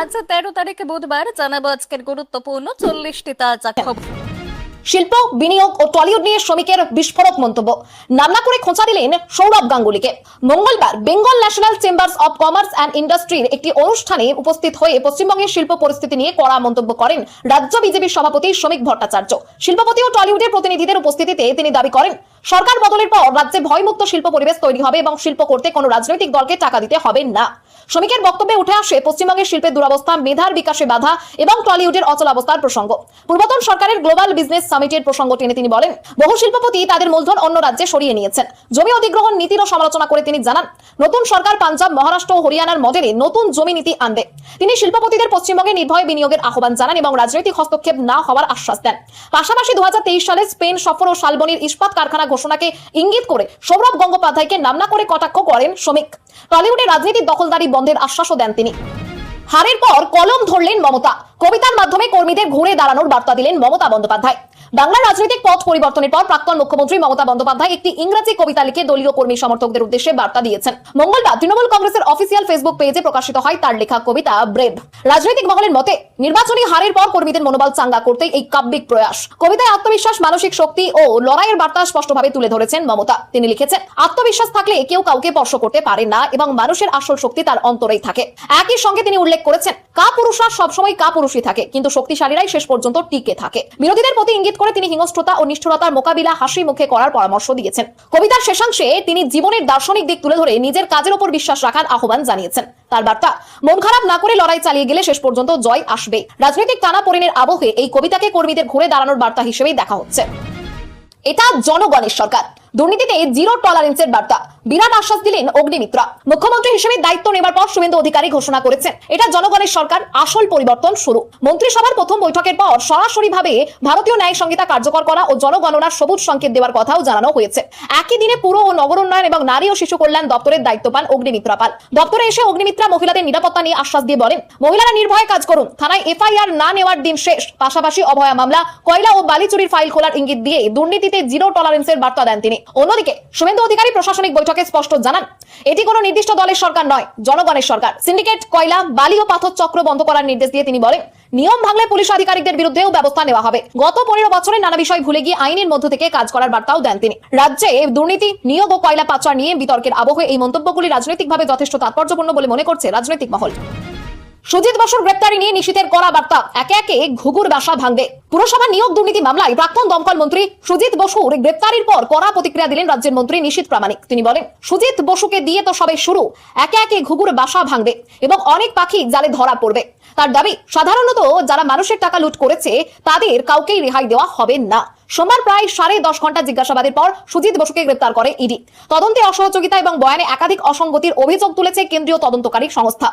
আজ 13 তারিখে বুধবার জানাবো আজকের গুরুত্বপূর্ণ 40টি তাজা খবর। শিল্প বিনিয়োগ ও টলিউড নিয়ে শ্রমিকের বিস্ফোরক মন্তব্য, নাম না করে খোঁচা দিলেন সৌরভ গাঙ্গুলিকে। মঙ্গলবার Bengal national chambers of commerce and ইন্ডাস্ট্রির একটি অনুষ্ঠানে উপস্থিত হয়ে পশ্চিমবঙ্গের শিল্প পরিস্থিতি নিয়ে কড়া মন্তব্য করেন রাজ্য বিজেপির সভাপতি শ্রমিক ভট্টাচার্য। শিল্পপতি ও টলিউডের প্রতিনিধিদের উপস্থিতিতে তিনি দাবি করেন, সরকার বদলের পর রাজ্যে ভয়মুক্ত শিল্প পরিবেশ তৈরি হবে এবং শিল্প করতে কোনো রাজনৈতিক দলকে টাকা দিতে হবে না। শ্রমিকের বক্তব্যে উঠে আসে পশ্চিমবঙ্গের শিল্পের দুরবস্থা, মেধার বিকাশে বাধা এবং টলিউডের অচলাবস্থার প্রসঙ্গ। পূর্বতন সরকারের গ্লোবাল বিজনেস সামিটের প্রসঙ্গ টেনে তিনি বলেন, বহু শিল্পপতি তাদের মূলধন অন্য রাজ্যে সরিয়ে নিয়েছেন। জমি অধিগ্রহণ নীতিরও সমালোচনা করে তিনি জানান, নতুন সরকার পাঞ্জাব, মহারাষ্ট্র ও হরিয়ানার মডেলে নতুন জমি নীতি আনবে। তিনি শিল্পপতিদের পশ্চিমবঙ্গে নির্ভয়ে বিনিয়োগের আহ্বান জানান এবং রাজনৈতিক হস্তক্ষেপ না হওয়ার আশ্বাস দেন। পাশাপাশি 2023 সালে স্পেন সফর ও শালবনির ইস্পাত কারখানা ঘোষণাকে ইঙ্গিত করে সৌরভ গঙ্গোপাধ্যায়কে নাম না করে কটাক্ষ করেন শ্রমিক। টলিউডের রাজনীতির দখলদারি বন্ধের আশ্বাসও দেন তিনি। হারের পর কলম ধরলেন মমতা, কবিতার মাধ্যমে কর্মীদের ঘুরে দাঁড়ানোর বার্তা দিলেন মমতা বন্দ্যোপাধ্যায়। বাংলার রাজনৈতিক পথ পরিবর্তনের পর প্রাক্তন মুখ্যমন্ত্রী মমতা বন্দ্যোপাধ্যায় একটি ইংরেজি কবিতা লিখে দলীয় কর্মী সমর্থকদের উদ্দেশ্যে বার্তা দিয়েছেন। মঙ্গলবার তৃণমূল কংগ্রেসের অফিসিয়াল ফেসবুক পেজে প্রকাশিত হয় তার লেখা কবিতা ব্রেভ। রাজনৈতিক মহলের মতে নির্বাচনী হারের পর কর্মীদের মনোবল চাঙ্গা করতে এই কাব্যিক প্রয়াস। কবিতায় আত্মবিশ্বাস, মানসিক শক্তি ও লড়াইয়ের বার্তা স্পষ্টভাবে তুলে ধরেছেন মমতা। তিনি লিখেছেন, আত্মবিশ্বাস থাকলে কেউ কাউকে স্পর্শ করতে পারে না এবং মানুষের আসল শক্তি তার অন্তরেই থাকে। একই সঙ্গে তিনি উল্লেখ করেছেন, কাপুরুষরা সবসময় কাপুরুষই থাকে, কিন্তু শক্তিশালীরাই শেষ পর্যন্ত টিকে থাকে। বিরোধীদের প্রতি ইঙ্গিত করে তিনি হিংস্রতা ও নিষ্ঠুরতার মোকাবিলা হাসি মুখে করার পরামর্শ দিয়েছেন। কবিতার শেষাংশে তিনি জীবনের দার্শনিক দিক তুলে ধরে নিজের কাজের উপর বিশ্বাস রাখার আহ্বান জানিয়েছেন। তার বার্তা, মন খারাপ না করে লড়াই চালিয়ে গেলে শেষ পর্যন্ত জয় আসবে। রাজনৈতিক টানাপোড়েনের আবহে এই কবিতাকে কর্মীদের ঘুরে দাঁড়ানোর বার্তা হিসেবেই দেখা হচ্ছে। এটা জনগণের সরকার, দুর্নীতিতে জিরো টলারেন্সের বার্তা। বিরাট আশ্বাস দিলেন অগ্নিমিত্রা। মুখ্যমন্ত্রী হিসেবে দায়িত্ব নেবার পর শুভেন্দু অধিকারী ঘোষণা করেছেন, এটা জনগণের সরকার, আসল পরিবর্তন শুরু। মন্ত্রিসভার প্রথম বৈঠকের পর সরাসরি ভাবে ভারতীয় ন্যায় সংহিতা কার্যকর করা ও জনগণনার সবুজ সংকেত দেওয়ার কথাও জানানো হয়েছে। একই দিনে পুর ও নগর উন্নয়ন এবং নারী ও শিশু কল্যাণ দপ্তরের দায়িত্ব পান অগ্নিমিত্রা পাল। দপ্তরে এসে অগ্নিমিত্রা মহিলাদের নিরাপত্তা নিয়ে আশ্বাস দিয়ে বলেন, মহিলারা নির্ভয়ে কাজ করুন, থানায় এফআইআর না নেওয়ার দিন শেষ। পাশাপাশি অভয়া মামলা, কয়লা ও বালি চুরির ফাইল খোলার ইঙ্গিত দিয়ে দুর্নীতিতে জিরো টলারেন্সের বার্তা দেন তিনি। অন্যদিকে শুভেন্দু অধিকারী প্রশাসনিক বৈঠকে স্পষ্ট জানান, এটি কোনো নির্দিষ্ট দলের সরকার নয়, জনগণের সরকার। সিন্ডিকেট, কয়লা, বালি ও পাথর চক্র বন্ধ করার নির্দেশ দিয়ে তিনি বলেন, নিয়ম ভাঙলে পুলিশ আধিকারিকদের বিরুদ্ধেও ব্যবস্থা নেওয়া হবে। গত 15 বছরে নানা বিষয় ভুলে গিয়ে আইনের মধ্য থেকে কাজ করার বার্তাও দেন তিনি। রাজ্যে দুর্নীতি, নিয়োগ ও কয়লা পাচার নিয়ে বিতর্কের আবহে এই মন্তব্যগুলি রাজনৈতিকভাবে যথেষ্ট তাৎপর্যপূর্ণ বলে মনে করছে রাজনৈতিক মহল। সুজিত বসুর গ্রেপ্তারি নিয়ে নিশীথের কড়া বার্তা, একে একে ঘুঘুর বাসা ভাঙবে। পুরসভা নিয়োগ দুর্নীতি মামলায় প্রাক্তন দমকল মন্ত্রী সুজিত বসুর গ্রেপ্তারির পর কড়া প্রতিক্রিয়া দিলেন রাজ্যের মন্ত্রী নিশীথ প্রামাণিক। তিনি বলেন, সুজিত বসুকে দিয়ে তো সবে শুরু, একে একে ঘুঘুর বাসা ভাঙবে এবং অনেক পাখি জালে ধরা পড়বে। তার দাবি, সাধারণত যারা মানুষের টাকা লুট করেছে তাদের কাউকেই রেহাই দেওয়া হবে না। সোমবার প্রায় 10.5 ঘন্টা জিজ্ঞাসাবাদের পর সুজিত বসুকে গ্রেপ্তার করে ইডি। তদন্তে অসহযোগিতা এবং বয়ানে একাধিক অসঙ্গতির অভিযোগ তুলেছে কেন্দ্রীয় তদন্তকারী সংস্থা।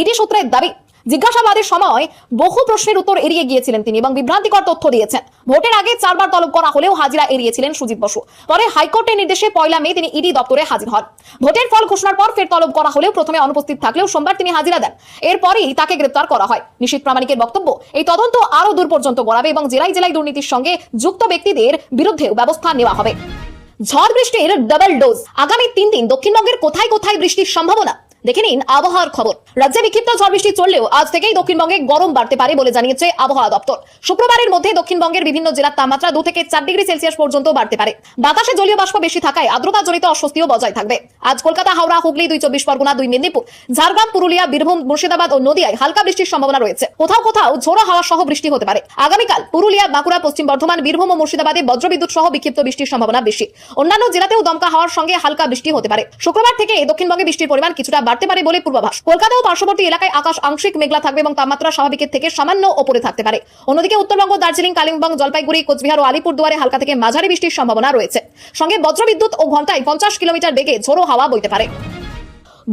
ইডি সূত্রের দাবি, জিজ্ঞাসাবাদের সময় বহু প্রশ্নের উত্তর এড়িয়ে গিয়েছিলেন তিনি এবং বিভ্রান্তিকর তথ্য দিয়েছেন। ভোটের আগে 4 বার তলব করা হলেও হাজিরা এড়িয়েছিলেন সুজিত বসু। পরে হাইকোর্টের নির্দেশে 1 মে তিনি ইডি দপ্তরে হাজির হন। ভোটের ফল ঘোষণার পর ফের তলব করা হলেও প্রথমে অনুপস্থিত থাকলেও সোমবার তিনি হাজিরা দেন। এরপরই তাকে গ্রেপ্তার করা হয়। নিশীথ প্রামাণিকের বক্তব্য, এই তদন্ত আরো দূর পর্যন্ত গড়াবে এবং জেলায় জেলায় দুর্নীতির সঙ্গে যুক্ত ব্যক্তিদের বিরুদ্ধেও ব্যবস্থা নেওয়া হবে। ঝড় বৃষ্টির ডাবল ডোজ, আগামী 3 দিন দক্ষিণবঙ্গের কোথায় কোথায় বৃষ্টির সম্ভাবনা দেখে নিন আবহাওয়ার খবর। রাজ্যে বিক্ষিপ্ত ঝড় বৃষ্টি চললেও আজ থেকেই দক্ষিণবঙ্গে গরম বাড়তে পারে বলে জানিয়েছে আবহাওয়া দপ্তর। শুক্রবারের মধ্যে দক্ষিণবঙ্গের বিভিন্ন জেলার তাপমাত্রা 2 থেকে 4 ডিগ্রি সেলসিয়াস পর্যন্ত বাড়তে পারে। বাতাসে জলীয় বাষ্প বেশি থাকায় আর্দ্রতা জনিত অস্বস্তিও বজায় থাকবে। আজ কলকাতা, হাওড়া, হুগলি, 2 চব্বিশ পরগনা, 2 মেদিনীপুর, ঝাড়গ্রাম, পুরুলিয়া, বীরভূম, মুর্শিদাবাদ ও নদিয়ায় হালকা বৃষ্টির সম্ভাবনা রয়েছে। কোথাও কোথাও ঝোড়ো হাওয়া সহ বৃষ্টি হতে পারে। আগামীকাল পুরুলিয়া, বাঁকুড়া, পশ্চিম বর্ধমান, বীরভূম ও মুর্শিদাবাদে বজ্রবিদ্যুৎ সহ বিক্ষিপ্ত বৃষ্টির সম্ভাবনা বেশি। অন্যান্য জেলাতেও দমকা হাওয়ার সঙ্গে হালকা বৃষ্টি হতে পারে। শুক্রবার থেকে দক্ষিণবঙ্গে বৃষ্টির পরিমাণ কিছুটা বাড়তে পারে বলে পূর্বাভাস। কলকাতা ও পার্শ্ববর্তী এলাকায় আকাশ আংশিক মেঘলা থাকবে এবং তাপমাত্রা স্বাভাবিকের থেকে সামান্য উপরে থাকতে পারে। অন্যদিকে উত্তরবঙ্গ, দার্জিলিং, কালিম্পং, জলপাইগুড়ি, কোচবিহার ও আলিপুরদুয়ারে হালকা থেকে মাঝারি বৃষ্টির সম্ভাবনা রয়েছে। সঙ্গে বজ্রবিদ্যুৎ ও ঘন্টায় 50 কিলোমিটার বেগে ঝোড়ো হাওয়া বইতে পারে।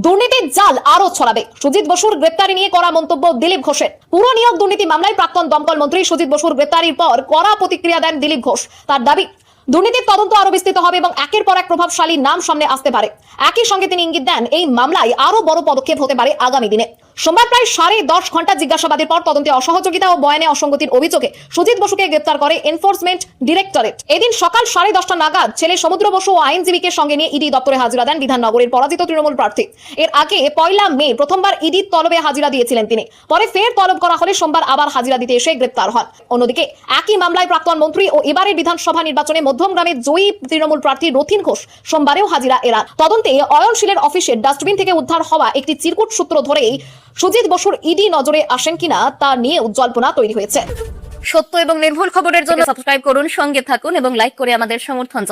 দুর্নীতির জাল আরো ছড়াবে, সুজিত বসুর গ্রেপ্তারি নিয়ে কড়া মন্তব্য দিলীপ ঘোষের। পুরো নিয়োগ দুর্নীতি মামলায় প্রাক্তন দমকল মন্ত্রী সুজিত বসুর গ্রেপ্তারির পর কড়া প্রতিক্রিয়া দেন দিলীপ ঘোষ। তার দাবি, দুর্নীতির তদন্ত আরো বিস্তৃত হবে এবং একের পর এক প্রভাবশালী নাম সামনে আসতে পারে। একই সঙ্গে তিনি ইঙ্গিত দেন, এই মামলায় আরো বড় পদক্ষেপ হতে পারে আগামী দিনে। সোমবার প্রায় 10.5 ঘন্টা জিজ্ঞাসাবাদের পর তদন্তে অসহযোগিতা ও বয়ানে অসঙ্গতির অভিযোগে সুজিত বসুকে গ্রেপ্তার করে এনফোর্সমেন্ট ডিরেক্টরেট। এদিন সকাল 10:30 নাগাদ ছেলে সমুদ্র বসু ও আইনজীবীকে সঙ্গে নিয়ে ইডি দপ্তরে হাজিরা দেন বিধাননগরের পরাজিত তৃণমূল প্রার্থী। এর আগে 1 মে প্রথমবার ইডির তলবে হাজিরা দিয়েছিলেন তিনি, পরে ফের তলব করা হলে সোমবার আবার হাজিরা দিতে এসে গ্রেপ্তার হন। অন্যদিকে একই মামলায় প্রাক্তন মন্ত্রী ও এবারের বিধানসভা নির্বাচনে মধ্যমগ্রামে জয়ী তৃণমূল প্রার্থী রথিন ঘোষ সোমবারেও হাজিরা এরান। তদন্তে অয়নশীলের অফিসের ডাস্টবিন থেকে উদ্ধার হওয়া একটি চিরকুট সূত্র ধরেই সুজিত বসুর ইডি নজরে আসেন কিনা তা নিয়ে জল্পনা তৈরি হয়েছে। সত্য এবং নির্ভুল খবরের জন্য সাবস্ক্রাইব করুন, সঙ্গে থাকুন এবং লাইক করে আমাদের সমর্থন